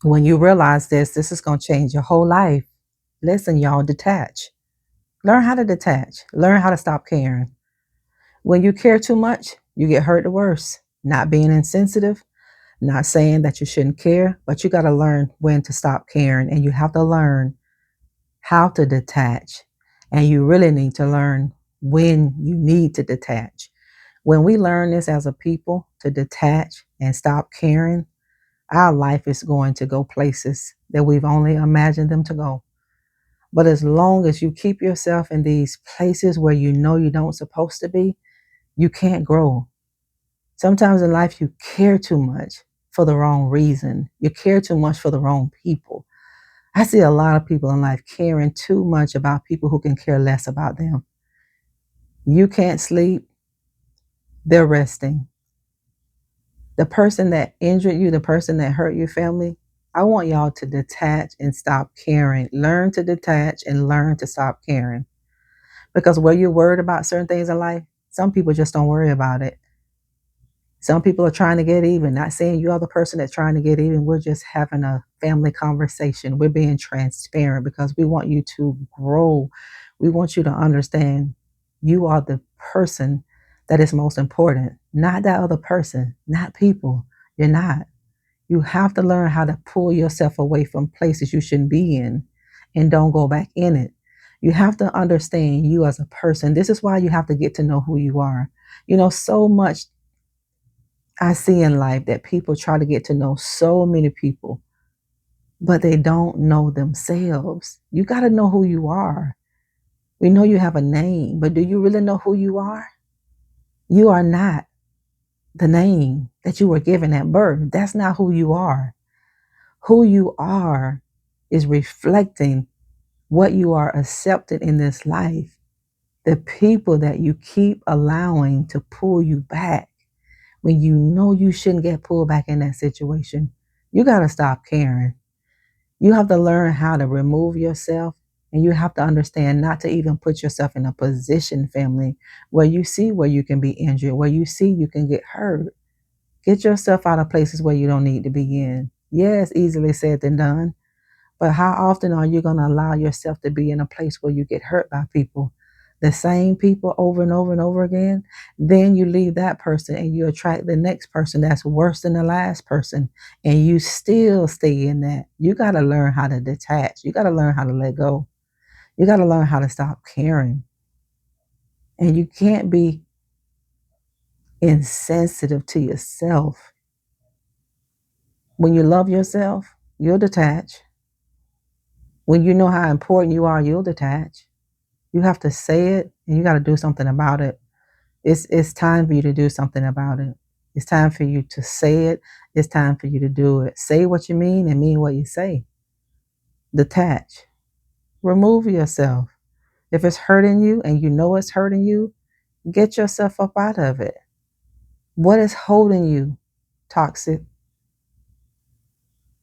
When you realize this is going to change your whole life. Listen, y'all, detach. Learn how to detach. Learn how to stop caring. When you care too much, you get hurt the worst. Not being insensitive, not saying that you shouldn't care, but you got to learn when to stop caring, and you have to learn how to detach. And you really need to learn when you need to detach. When we learn this as a people to detach and stop caring, our life is going to go places that we've only imagined them to go. But as long as you keep yourself in these places where you know you don't supposed to be, you can't grow. Sometimes in life you care too much for the wrong reason. You care too much for the wrong people. I see a lot of people in life caring too much about people who can care less about them. You can't sleep, they're resting. The person that injured you, the person that hurt your family, I want y'all to detach and stop caring. Learn to detach and learn to stop caring. Because where you're worried about certain things in life, some people just don't worry about it. Some people are trying to get even. Not saying you are the person that's trying to get even. We're just having a family conversation. We're being transparent because we want you to grow. We want you to understand you are the person that is most important, not that other person, not people. You're not. You have to learn how to pull yourself away from places you shouldn't be in and don't go back in it. You have to understand you as a person. This is why you have to get to know who you are. So much I see in life that people try to get to know so many people, but they don't know themselves. You got to know who you are. We know you have a name, but do you really know who you are? You are not the name that you were given at birth. That's not who you are. Who you are is reflecting what you are accepted in this life. The people that you keep allowing to pull you back when you know you shouldn't get pulled back in that situation, you got to stop caring. You have to learn how to remove yourself, and you have to understand not to even put yourself in a position, family, where you see where you can be injured, where you see you can get hurt. Get yourself out of places where you don't need to be in. Yeah, it's easily said than done. But how often are you going to allow yourself to be in a place where you get hurt by people? The same people over and over and over again. Then you leave that person and you attract the next person that's worse than the last person. And you still stay in that. You got to learn how to detach. You got to learn how to let go. You got to learn how to stop caring. And you can't be insensitive to yourself. When you love yourself, you'll detach. When you know how important you are, you'll detach. You have to say it and you got to do something about it. It's time for you to do something about it. It's time for you to say it. It's time for you to do it. Say what you mean and mean what you say. Detach. Remove yourself. If it's hurting you and you know it's hurting you, get yourself up out of it. What is holding you? Toxic.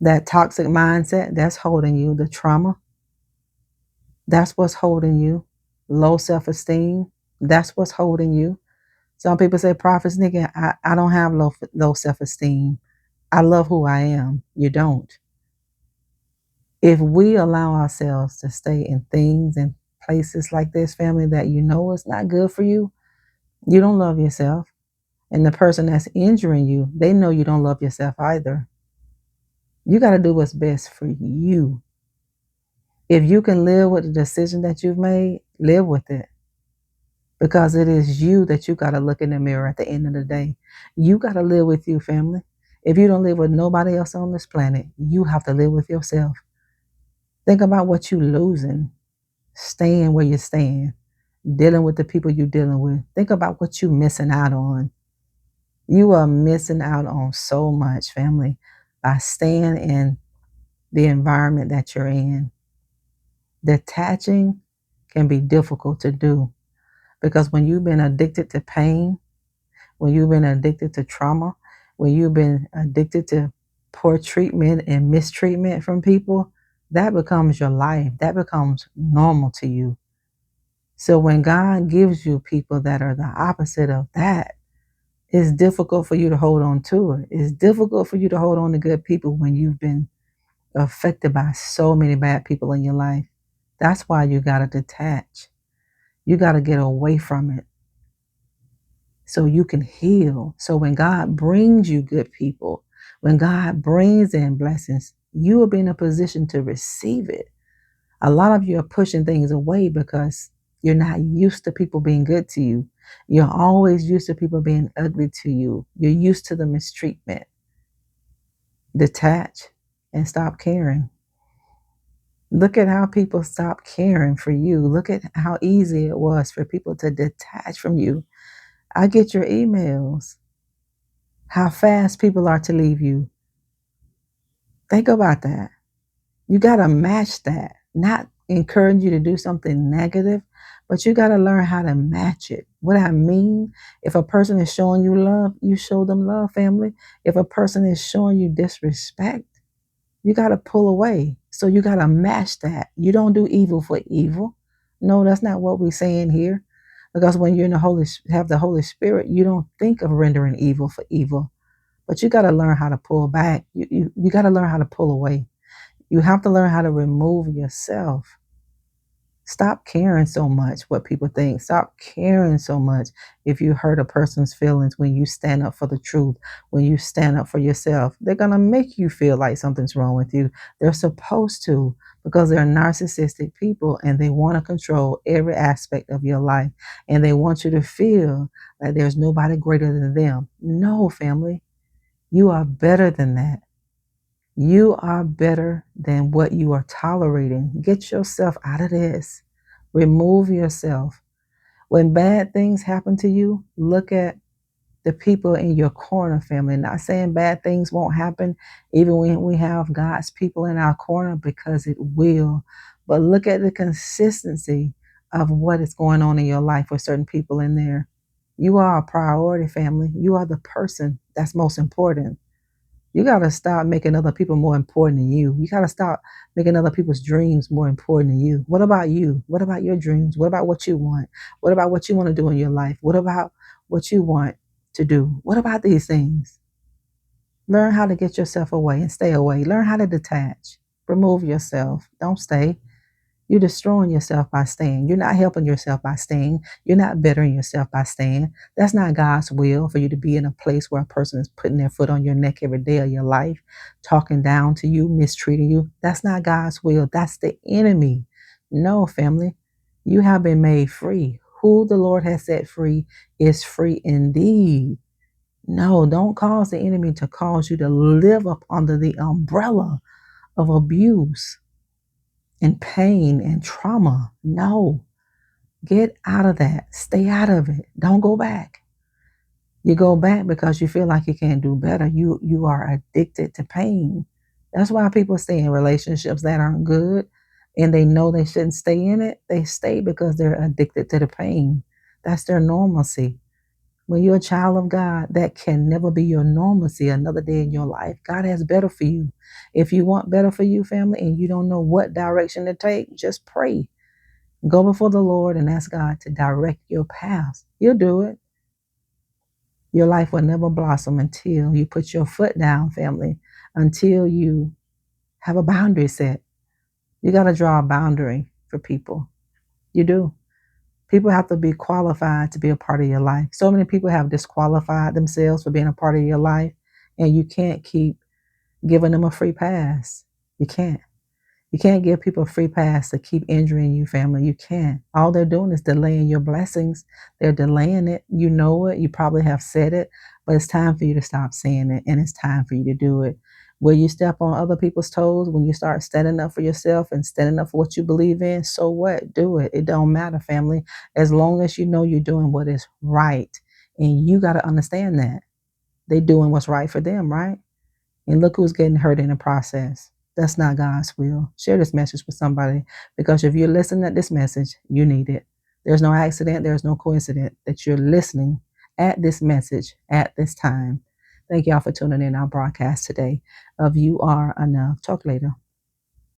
That toxic mindset, that's holding you. The trauma, that's what's holding you. Low self esteem, that's what's holding you. Some people say, Prophets, Nikki, I don't have low self esteem. I love who I am. You don't. If we allow ourselves to stay in things and places like this, family, that you know is not good for you, you don't love yourself. And the person that's injuring you, they know you don't love yourself either. You got to do what's best for you. If you can live with the decision that you've made, live with it. Because it is you that you got to look in the mirror at the end of the day. You got to live with you, family. If you don't live with nobody else on this planet, you have to live with yourself. Think about what you're losing, staying where you're staying, dealing with the people you're dealing with. Think about what you're missing out on. You are missing out on so much, family, by staying in the environment that you're in. Detaching can be difficult to do because when you've been addicted to pain, when you've been addicted to trauma, when you've been addicted to poor treatment and mistreatment from people, that becomes your life. That becomes normal to you. So when God gives you people that are the opposite of that, it's difficult for you to hold on to it. It's difficult for you to hold on to good people when you've been affected by so many bad people in your life. That's why you got to detach. You got to get away from it so you can heal. So when God brings you good people, when God brings in blessings, you will be in a position to receive it. A lot of you are pushing things away because you're not used to people being good to you. You're always used to people being ugly to you. You're used to the mistreatment. Detach and stop caring. Look at how people stop caring for you. Look at how easy it was for people to detach from you. I get your emails. How fast people are to leave you. Think about that. You got to match that. Not encourage you to do something negative, but you got to learn how to match it. What I mean, if a person is showing you love, you show them love, family. If a person is showing you disrespect, you got to pull away. So you got to match that. You don't do evil for evil. No, that's not what we're saying here. Because when you're in the have the Holy Spirit, you don't think of rendering evil for evil. But you got to learn how to pull back. You got to learn how to pull away. You have to learn how to remove yourself. Stop caring so much what people think. Stop caring so much if you hurt a person's feelings when you stand up for the truth, when you stand up for yourself. They're going to make you feel like something's wrong with you. They're supposed to, because they're narcissistic people and they want to control every aspect of your life. And they want you to feel like there's nobody greater than them. No, family, you are better than that. You are better than what you are tolerating. Get yourself out of this. Remove yourself. When bad things happen to you, look at the people in your corner, family. Not saying bad things won't happen, even when we have God's people in our corner, because it will. But look at the consistency of what is going on in your life with certain people in there. You are a priority, family. You are the person that's most important. You got to stop making other people more important than you. You got to stop making other people's dreams more important than you. What about you? What about your dreams? What about what you want? What about what you want to do in your life? What about what you want to do? What about these things? Learn how to get yourself away and stay away. Learn how to detach. Remove yourself. Don't stay. You're destroying yourself by staying. You're not helping yourself by staying. You're not bettering yourself by staying. That's not God's will for you to be in a place where a person is putting their foot on your neck every day of your life, talking down to you, mistreating you. That's not God's will. That's the enemy. No, family, you have been made free. Who the Lord has set free is free indeed. No, don't cause the enemy to cause you to live up under the umbrella of abuse and pain and trauma. No, get out of that. Stay out of it. Don't go back. You go back because you feel like you can't do better. You are addicted to pain. That's why people stay in relationships that aren't good and they know they shouldn't stay in it. They stay because they're addicted to the pain. That's their normalcy. When you're a child of God, that can never be your normalcy another day in your life. God has better for you. If you want better for you, family, and you don't know what direction to take, just pray. Go before the Lord and ask God to direct your path. You'll do it. Your life will never blossom until you put your foot down, family, until you have a boundary set. You got to draw a boundary for people. You do. People have to be qualified to be a part of your life. So many people have disqualified themselves for being a part of your life, and you can't keep giving them a free pass. You can't. You can't give people a free pass to keep injuring you, family. You can't. All they're doing is delaying your blessings. They're delaying it. You know it. You probably have said it, but it's time for you to stop saying it, and it's time for you to do it. Will you step on other people's toes when you start standing up for yourself and standing up for what you believe in? So what? Do it. It don't matter, family. As long as you know you're doing what is right. And you got to understand that. They're doing what's right for them, right? And look who's getting hurt in the process. That's not God's will. Share this message with somebody, because if you're listening to this message, you need it. There's no accident. There's no coincidence that you're listening at this message at this time. Thank y'all for tuning in our broadcast today of You Are Enough. Talk later.